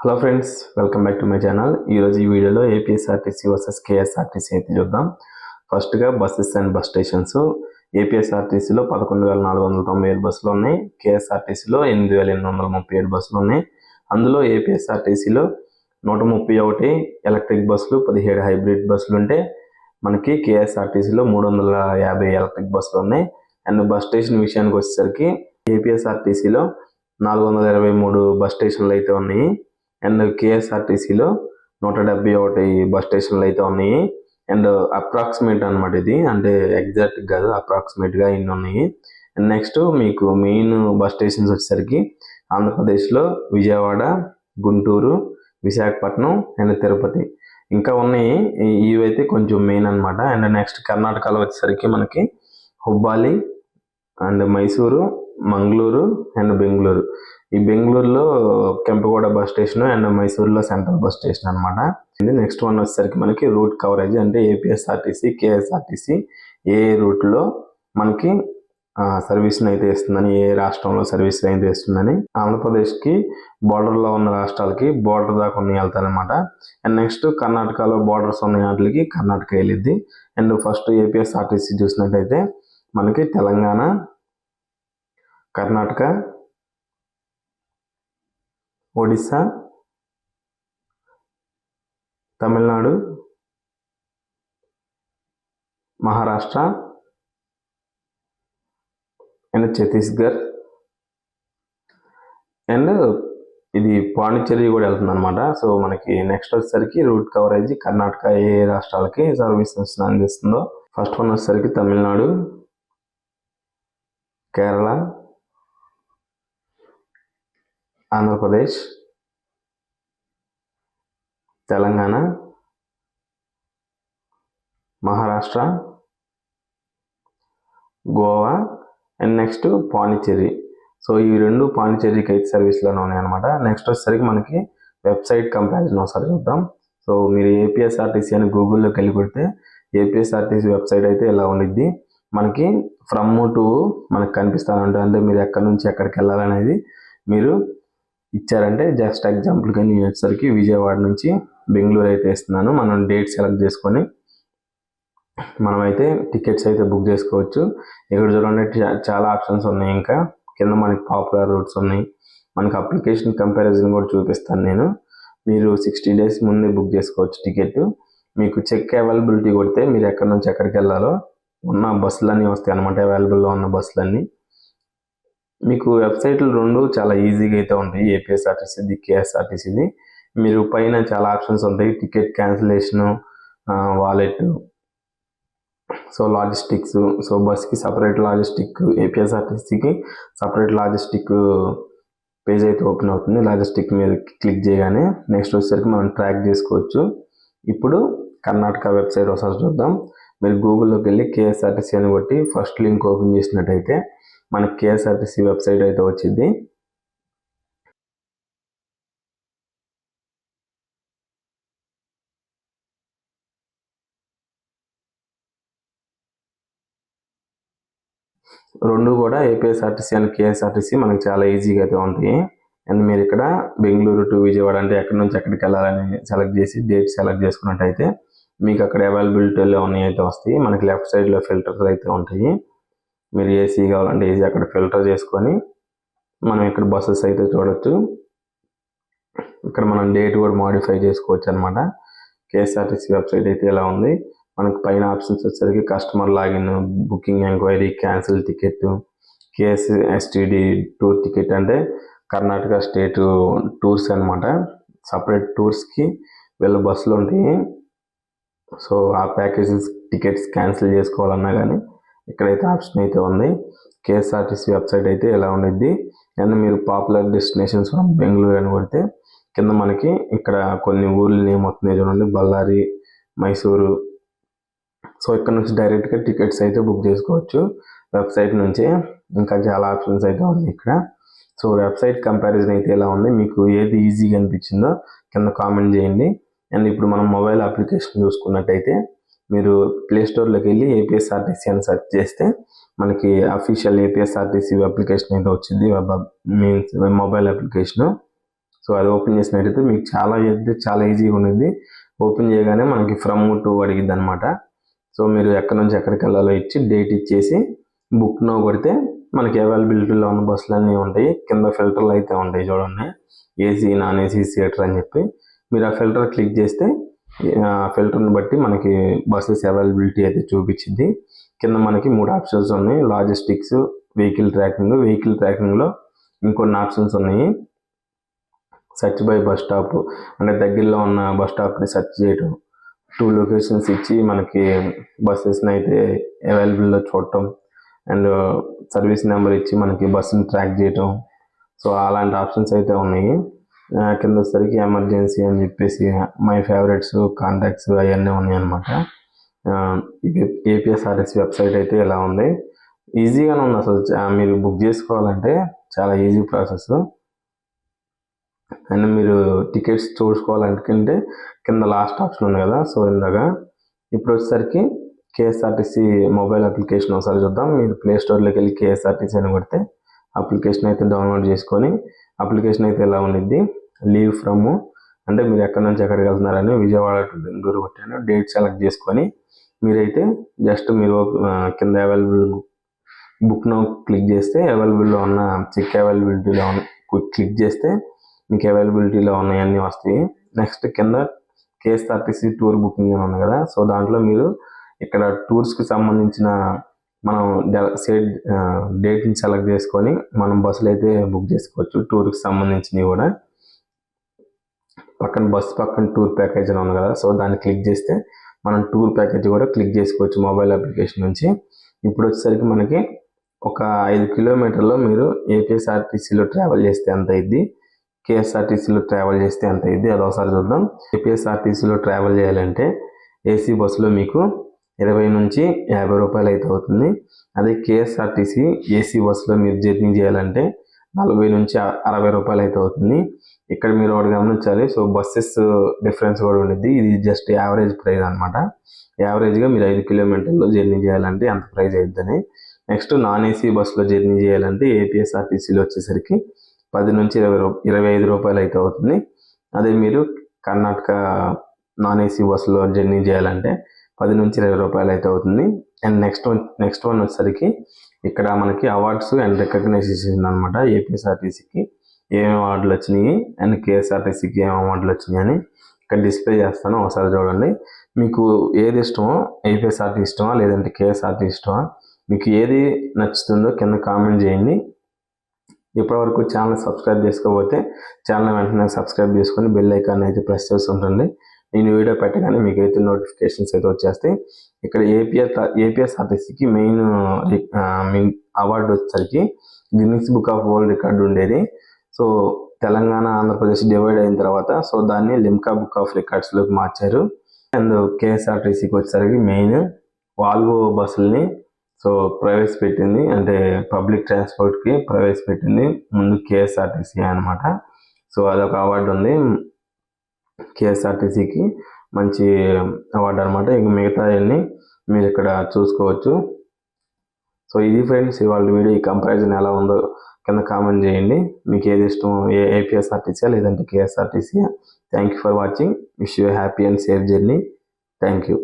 Hello friends, welcome back to my channel. ఈరోజు ఈ వీడియోలో ఏపీఎస్ఆర్టీసీ వర్సెస్ కేఎస్ఆర్టీసీ అయితే చూద్దాం. ఫస్ట్గా బస్సెస్ అండ్ బస్ స్టేషన్స్. ఏపీఎస్ఆర్టీసీలో 11,497 బస్సులు ఉన్నాయి. కేఎస్ఆర్టీసీలో 8,837 బస్సులు ఉన్నాయి. అందులో ఏపీఎస్ఆర్టీసీలో 131 ఎలక్ట్రిక్ బస్సులు, 17 హైబ్రిడ్ బస్సులు ఉంటే మనకి కేఎస్ఆర్టీసీలో 350 ఎలక్ట్రిక్ బస్సులు ఉన్నాయి. అండ్ బస్ స్టేషన్ విషయానికి వచ్చేసరికి ఏపీఎస్ఆర్టీసీలో 423 బస్ స్టేషన్లు అయితే ఉన్నాయి. అండ్ కేఎస్ఆర్టీసీలో 171 బస్ స్టేషన్లు అయితే ఉన్నాయి. అండ్ అప్రాక్సిమేట్ అనమాట ఇది, అంటే ఎగ్జాక్ట్ కాదు, అప్రాక్సిమేట్గా ఇన్ని ఉన్నాయి. అండ్ నెక్స్ట్ మీకు మెయిన్ బస్ స్టేషన్స్ వచ్చేసరికి ఆంధ్రప్రదేశ్లో విజయవాడ, గుంటూరు, విశాఖపట్నం అండ్ తిరుపతి ఇంకా ఉన్నాయి. ఇవైతే కొంచెం మెయిన్ అనమాట. అండ్ నెక్స్ట్ కర్ణాటకలో వచ్చేసరికి మనకి హుబ్బాలి అండ్ మైసూరు, మంగళూరు అండ్ బెంగళూరు. ఈ బెంగళూరులో కెంపగౌడ బస్ స్టేషన్ అండ్ మైసూరులో సెంట్రల్ బస్ స్టేషన్ అనమాట. నెక్స్ట్ వన్ వచ్చేసరికి మనకి రూట్ కవరేజ్, అంటే ఏపీఎస్ఆర్టీసీ కేఎస్ఆర్టీసీ ఏ రూట్లో మనకి సర్వీస్ని అయితే ఇస్తుందని, ఏ రాష్ట్రంలో సర్వీస్ అయితే ఇస్తుందని. ఆంధ్రప్రదేశ్కి బార్డర్లో ఉన్న రాష్ట్రాలకి బార్డర్ దాకా ఉన్నాయి వెళ్తారనమాట. అండ్ నెక్స్ట్ కర్ణాటకలో బార్డర్స్ ఉన్న వాటికి కర్ణాటక వెళ్ళిద్ది. అండ్ ఫస్ట్ ఏపీఎస్ఆర్టీసీ చూసినట్టయితే మనకి తెలంగాణ, కర్ణాటక, ఒడిస్సా, తమిళనాడు, మహారాష్ట్ర అండ్ ఛత్తీస్గఢ్ అండ్ ఇది పాండిచ్చేరి కూడా వెళ్తుంది అనమాట. సో మనకి నెక్స్ట్ వచ్చేసరికి రూట్ కవరేజ్ కర్ణాటక ఏ రాష్ట్రాలకి సర్వీసెస్ అందిస్తుందో. ఫస్ట్ వన్ వచ్చేసరికి Tamil Nadu, Kerala, Andhra Pradesh, Telangana, Maharashtra, Goa and next Pondicherry. So ఈ రెండు పాండిచ్చేరికి అయితే సర్వీస్లోనే ఉన్నాయన్నమాట. నెక్స్ట్ వచ్చేసరికి మనకి వెబ్సైట్ కంపారిజన్ ఒకసారి చూద్దాం. సో మీరు ఏపీఎస్ఆర్టీసీ అని గూగుల్లోకి వెళ్ళి కొడితే ఏపీఎస్ఆర్టీసీ వెబ్సైట్ అయితే ఇలా ఉండిద్ది. మనకి ఫ్రమ్ టు మనకు కనిపిస్తూ ఉంటుంది. అంటే మీరు ఎక్కడి నుంచి ఎక్కడికి వెళ్ళాలనేది మీరు ఇచ్చారంటే, జస్ట్ ఎగ్జాంపుల్గా నేను వచ్చేసరికి విజయవాడ నుంచి బెంగళూరు అయితే ఇస్తున్నాను. మనం డేట్ సెలెక్ట్ చేసుకొని మనమైతే టికెట్స్ అయితే బుక్ చేసుకోవచ్చు. ఇక్కడ చూడండి చాలా ఆప్షన్స్ ఉన్నాయి. ఇంకా కింద మనకి పాపులర్ రూట్స్ ఉన్నాయి. మనకి అప్లికేషన్ కంపారిజన్ కూడా చూపిస్తాను నేను. మీరు 60 days ముందే బుక్ చేసుకోవచ్చు టికెట్. మీకు చెక్ అవైలబిలిటీ కొడితే మీరు ఎక్కడి నుంచి ఎక్కడికి వెళ్ళాలో ఉన్న బస్సులన్నీ వస్తాయి అనమాట. అవైలబుల్లో ఉన్న బస్సులన్నీ మీకు వెబ్సైట్లు రెండు చాలా ఈజీగా అయితే ఉంటాయి. ఏపీఎస్ఆర్టీసీది, కేఎస్ఆర్టీసీది. మీరు పైన చాలా ఆప్షన్స్ ఉంటాయి. Ticket cancellation, wallet, so logistics. So బస్కి సపరేట్ లాజిస్టిక్, ఏపీఎస్ఆర్టీసీకి సపరేట్ లాజిస్టిక్ పేజ్ అయితే ఓపెన్ అవుతుంది. లాజిస్టిక్ మీద క్లిక్ చేయగానే నెక్స్ట్ వచ్చేసరికి మనం ట్రాక్ చేసుకోవచ్చు. ఇప్పుడు కర్ణాటక వెబ్సైట్ ఒకసారి చూద్దాం. మీరు గూగుల్లోకి వెళ్ళి కేఎస్ఆర్టీసీ అని కొట్టి ఫస్ట్ లింక్ ఓపెన్ చేసినట్టయితే మనకి కేఎస్ఆర్టీసీ వెబ్సైట్ అయితే వచ్చింది. రెండు కూడా ఏపీఎస్ఆర్టీసీ అండ్ కేఎస్ఆర్టీసీ మనకి చాలా ఈజీగా అయితే ఉంటాయి. అండ్ మీరు ఇక్కడ బెంగళూరు టు విజయవాడ అంటే ఎక్కడి నుంచి ఎక్కడికి వెళ్ళాలని సెలెక్ట్ చేసి డేట్ సెలెక్ట్ చేసుకున్నట్టయితే మీకు అక్కడ అవైలబిలిటీలో ఉన్నాయి అయితే వస్తాయి. మనకి లెఫ్ట్ సైడ్లో ఫిల్టర్స్ అయితే ఉంటాయి. మీరు ఏసీ కావాలంటే ఏసీ అక్కడ ఫిల్టర్ చేసుకొని మనం ఇక్కడ బస్సెస్ అయితే చూడొచ్చు. ఇక్కడ మనం డేట్ కూడా మాడిఫై చేసుకోవచ్చు అనమాట. కేఎస్ఆర్టీసీ వెబ్సైట్ అయితే ఇలా ఉంది. మనకు పైన ఆప్షన్స్ వచ్చేసరికి customer login, booking enquiry, cancel ticket, KSSTD tour ticket అంటే కర్ణాటక స్టేట్ టూర్స్ అనమాట. సపరేట్ టూర్స్కి వీళ్ళ బస్సులు ఉంటాయి. సో ఆ ప్యాకేజెస్ టికెట్స్ క్యాన్సిల్ చేసుకోవాలన్నా కానీ ఇక్కడైతే ఆప్షన్ అయితే ఉంది. కేఎస్ఆర్టీసీ వెబ్సైట్ అయితే ఇలా ఉండిద్ది. అండ్ మీరు పాపులర్ డెస్టినేషన్స్ ఫ్రమ్ బెంగళూరు అని కొడితే కింద మనకి ఇక్కడ కొన్ని ఊర్లు నేమ్ వస్తున్నాయి చూడండి, బళ్ళారి, మైసూరు. సో ఇక్కడ నుంచి డైరెక్ట్గా టికెట్స్ అయితే బుక్ చేసుకోవచ్చు వెబ్సైట్ నుంచి. ఇంకా చాలా ఆప్షన్స్ అయితే ఉన్నాయి ఇక్కడ. సో వెబ్సైట్ కంపారిజన్ అయితే ఇలా ఉంది. మీకు ఏది ఈజీగా అనిపించిందో కింద కామెంట్ చేయండి. అండ్ ఇప్పుడు మనం మొబైల్ అప్లికేషన్ చూసుకున్నట్టయితే మీరు ప్లేస్టోర్లోకి వెళ్ళి ఏపీఎస్ఆర్టీసీ అని సెర్చ్ చేస్తే మనకి అఫీషియల్ ఏపీఎస్ఆర్టీసీ అప్లికేషన్ అయితే వచ్చింది. Means mobile application. సో అది ఓపెన్ చేసినట్టయితే మీకు చాలా ఈజీగా ఉండేది. ఓపెన్ చేయగానే మనకి ఫ్రమ్ టు అడిగిద్ది అనమాట. సో మీరు ఎక్కడి నుంచి ఎక్కడికి వెళ్ళాలో ఇచ్చి డేట్ ఇచ్చేసి బుక్ నో కొడితే మనకి అవైలబిలిటీలో ఉన్న బస్సులు అన్నీ ఉంటాయి. కింద ఫిల్టర్లు అయితే ఉంటాయి చూడండి, ఏసీ, నాన్ ఏసీ, థియేటర్ అని చెప్పి. మీరు ఆ ఫిల్టర్ క్లిక్ చేస్తే ఫిల్టర్ని బట్టి మనకి బస్సెస్ అవైలబిలిటీ అయితే చూపించింది. కింద మనకి 3 ఆప్షన్స్ ఉన్నాయి: లాజిస్టిక్స్, వెహికల్ ట్రాకింగ్. వెహికల్ ట్రాకింగ్లో ఇంకొన్ని ఆప్షన్స్ ఉన్నాయి. సెర్చ్ బై బస్ స్టాప్, అంటే దగ్గరలో ఉన్న బస్ స్టాప్ని సెర్చ్ చేయటం, 2 లొకేషన్స్ ఇచ్చి మనకి బస్సెస్ని అయితే అవైలబుల్లో చూడటం, అండ్ సర్వీస్ నెంబర్ ఇచ్చి మనకి బస్సుని ట్రాక్ చేయటం. సో అలాంటి ఆప్షన్స్ అయితే ఉన్నాయి. కింద వచ్చేసరికి ఎమర్జెన్సీ అని చెప్పేసి మై ఫేవరెట్స్, కాంటాక్ట్స్ అవన్నీ ఉన్నాయి అన్నమాట. ఇది ఏపీఎస్ఆర్టీసీ వెబ్సైట్ అయితే ఇలా ఉంది. ఈజీగానే ఉంది అసలు. మీరు బుక్ చేసుకోవాలంటే చాలా ఈజీ ప్రాసెస్. అండ్ మీరు టికెట్స్ చూసుకోవాలనుకుంటే కింద లాస్ట్ ఆప్షన్ ఉంది కదా, సో ఇందాక. ఇప్పుడు వచ్చేసరికి కేఎస్ఆర్టీసీ మొబైల్ అప్లికేషన్ ఒకసారి చూద్దాం. మీరు ప్లే స్టోర్లోకి వెళ్ళి కేఎస్ఆర్టీసీ అని కొడితే అప్లికేషన్ అయితే డౌన్లోడ్ చేసుకొని, అప్లికేషన్ అయితే ఎలా ఉండిద్ది, లీవ్ ఫ్రమ్, అంటే మీరు ఎక్కడి నుంచి ఎక్కడికి వెళ్తున్నారని విజయవాడ టు బెంగళూరు కొట్టాను. డేట్ సెలెక్ట్ చేసుకొని మీరైతే జస్ట్ మీరు కింద అవైలబుల్ బుక్ నౌ క్లిక్ చేస్తే అవైలబుల్లో ఉన్న చెక్ అవైలబిలిటీలో క్లిక్ చేస్తే మీకు అవైలబిలిటీలో ఉన్నాయన్నీ వస్తాయి. నెక్స్ట్ కింద కేఎస్ఆర్టీసీ టూర్ బుకింగ్ అని ఉంది కదా, సో దాంట్లో మీరు ఇక్కడ టూర్స్కి సంబంధించిన మనం డేట్ని సెలెక్ట్ చేసుకొని మనం బస్సులు అయితే బుక్ చేసుకోవచ్చు. టూర్కి సంబంధించినవి కూడా పక్కన టూర్ ప్యాకేజ్ అని ఉంది కదా, సో దాన్ని క్లిక్ చేస్తే మనం టూర్ ప్యాకేజ్ కూడా క్లిక్ చేసుకోవచ్చు మొబైల్ అప్లికేషన్ నుంచి. ఇప్పుడు వచ్చేసరికి మనకి ఒక 5 కిలోమీటర్లో మీరు ఏపీఎస్ఆర్టీసీలో ట్రావెల్ చేస్తే ఎంత అయింది, కేఎస్ఆర్టీసీలో ట్రావెల్ చేస్తే ఎంత అయింది, అది ఒకసారి చూద్దాం. ఏపీఎస్ఆర్టీసీలో ట్రావెల్ చేయాలంటే ఏసీ బస్సులో మీకు 20 నుంచి 50 రూపాయలు అయితే అవుతుంది. అదే కేఎస్ఆర్టీసీ ఏసీ బస్సులో మీరు జర్నీ చేయాలంటే 40 నుంచి 60 రూపాయలు అయితే అవుతుంది. ఇక్కడ మీరు ఒకటి గమనించాలి, సో బస్సెస్ డిఫరెన్స్ కూడా ఉండేది. ఇది జస్ట్ యావరేజ్ ప్రైస్ అనమాట. యావరేజ్గా మీరు 5 కిలోమీటర్లో జర్నీ చేయాలంటే ఎంత ప్రైస్ అవుతుందని. నెక్స్ట్ నాన్ ఏసీ బస్సులో జర్నీ చేయాలంటే ఏపీఎస్ఆర్టీసీలో వచ్చేసరికి 10 నుంచి 25 రూపాయలు అయితే అవుతుంది. అదే మీరు కర్ణాటక నాన్ ఏసీ బస్సులో జర్నీ చేయాలంటే 10 నుంచి 20 రూపాయలు అయితే అవుతుంది. అండ్ నెక్స్ట్ వన్ వచ్చేసరికి ఇక్కడ మనకి అవార్డ్స్ అండ్ రికగ్నైజేషన్ అనమాట. ఏపీఎస్ఆర్టీసీకి ఏమేమి అవార్డులు వచ్చినాయి అండ్ కేఎస్ఆర్టీసీకి ఏమేమి అవార్డులు వచ్చినాయి అని ఇక్కడ డిస్ప్లే చేస్తాను, ఒకసారి చూడండి. మీకు ఏది ఇష్టమో, ఏపీఎస్ఆర్టీ ఇష్టమా లేదంటే కేఎస్ఆర్టీ ఇష్టమా, మీకు ఏది నచ్చుతుందో కింద కామెంట్ చేయండి. ఇప్పటివరకు ఛానల్ సబ్స్క్రైబ్ చేసుకోకపోతే ఛానల్ వెంటనే సబ్స్క్రైబ్ చేసుకొని బెల్ ఐకాన్ అయితే ప్రెస్ చేసి ఉంటుంది. నేను వీడియో పెట్టగానే మీకు అయితే నోటిఫికేషన్స్ అయితే వచ్చేస్తాయి. ఇక్కడ ఏపీఎస్ఆర్టీసీకి మెయిన్ అవార్డు వచ్చేసరికి Guinness book of world record ఉండేది. సో తెలంగాణ, ఆంధ్రప్రదేశ్ డివైడ్ అయిన తర్వాత సో దాన్ని లిమ్కా బుక్ ఆఫ్ రికార్డ్స్లోకి మార్చారు. అండ్ కేఎస్ఆర్టీసీకి వచ్చేసరికి మెయిన్ వాల్వో బస్సుల్ని సో ప్రవేశపెట్టింది, అంటే పబ్లిక్ ట్రాన్స్పోర్ట్కి ప్రవేశపెట్టింది ముందు కేఎస్ఆర్టీసీ అనమాట. సో అదొక అవార్డు ఉంది కేఎస్ఆర్టీసీకి, మంచి అవార్డు అనమాట. ఇంక మిగతావన్నీ మీరు ఇక్కడ చూసుకోవచ్చు. సో ఇది ఫ్రెండ్స్ ఇవాళ వీడియో. ఈ కంపారిజన్ ఎలా ఉందో కింద కామెంట్ చేయండి. మీకు ఏది ఇష్టం, ఏపీఎస్ఆర్టీసీ లేదంటే KSRTC. Thank you for watching. Wish you happy and safe journey. Thank you.